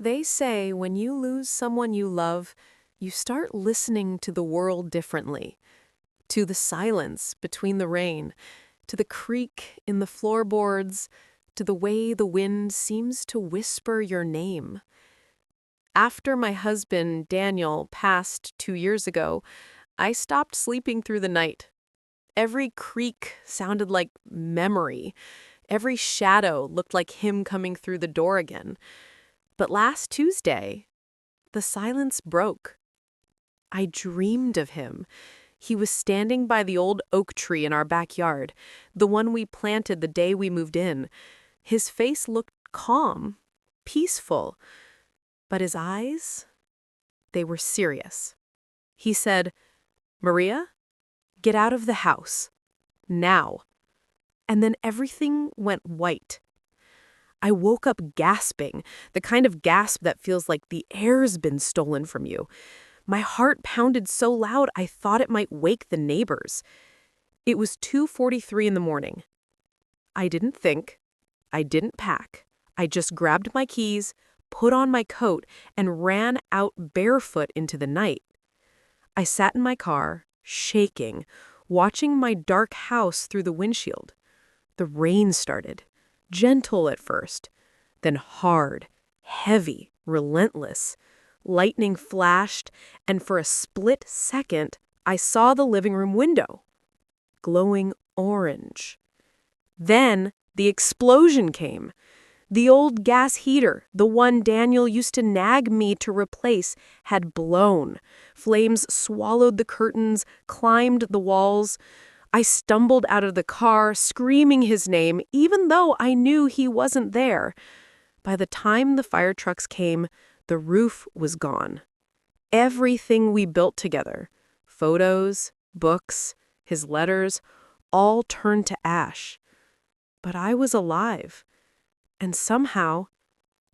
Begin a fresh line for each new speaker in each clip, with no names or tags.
They say when you lose someone you love, you start listening to the world differently, to the silence between the rain, to the creak in the floorboards, to the way the wind seems to whisper your name. After my husband, Daniel, passed 2 years ago, I stopped sleeping through the night. Every creak sounded like memory. Every shadow looked like him coming through the door again. But last Tuesday, the silence broke. I dreamed of him. He was standing by the old oak tree in our backyard, the one we planted the day we moved in. His face looked calm, peaceful, but his eyes, they were serious. He said, "Maria, get out of the house. Now." And then everything went white. I woke up gasping, the kind of gasp that feels like the air's been stolen from you. My heart pounded so loud I thought it might wake the neighbors. It was 2:43 in the morning. I didn't think. I didn't pack. I just grabbed my keys, put on my coat, and ran out barefoot into the night. I sat in my car, shaking, watching my dark house through the windshield. The rain started, gentle at first, then hard, heavy, relentless. Lightning flashed, and for a split second, I saw the living room window, glowing orange. Then the explosion came. The old gas heater, the one Daniel used to nag me to replace, had blown. Flames swallowed the curtains, climbed the walls. I stumbled out of the car, screaming his name, even though I knew he wasn't there. By the time the fire trucks came, the roof was gone. Everything we built together, photos, books, his letters, all turned to ash. But I was alive, and somehow,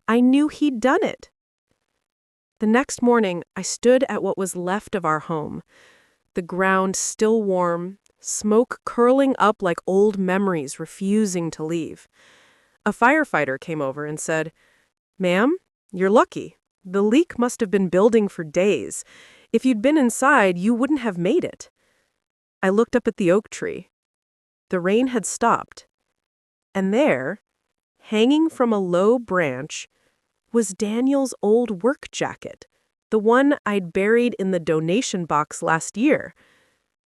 I knew he'd done it. The next morning, I stood at what was left of our home, the ground still warm, smoke curling up like old memories refusing to leave. A firefighter came over and said, "Ma'am, you're lucky. The leak must have been building for days. If you'd been inside, you wouldn't have made it." I looked up at the oak tree. The rain had stopped. And there, hanging from a low branch, was Daniel's old work jacket, the one I'd buried in the donation box last year.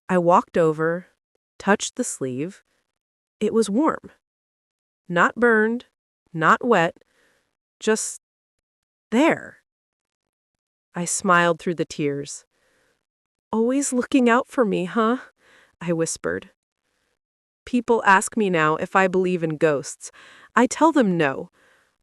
I walked over, touched the sleeve. It was warm. Not burned, not wet, just there. I smiled through the tears. "Always looking out for me, huh?" I whispered. People ask me now if I believe in ghosts. I tell them no.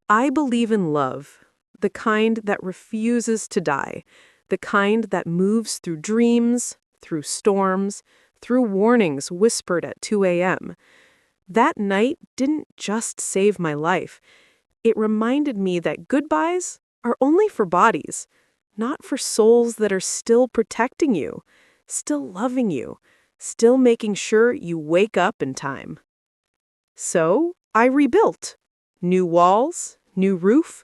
I believe in love, the kind that refuses to die, the kind that moves through dreams, through storms, through warnings whispered at 2 a.m. That night didn't just save my life. It reminded me that goodbyes are only for bodies, not for souls that are still protecting you, still loving you, still making sure you wake up in time. So I rebuilt. New walls, new roof.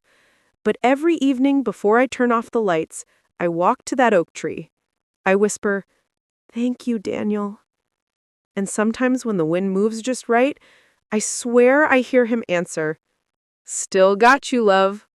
But every evening before I turn off the lights, I walk to that oak tree. I whisper, "Thank you, Daniel." And sometimes when the wind moves just right, I swear I hear him answer, "Still got you, love."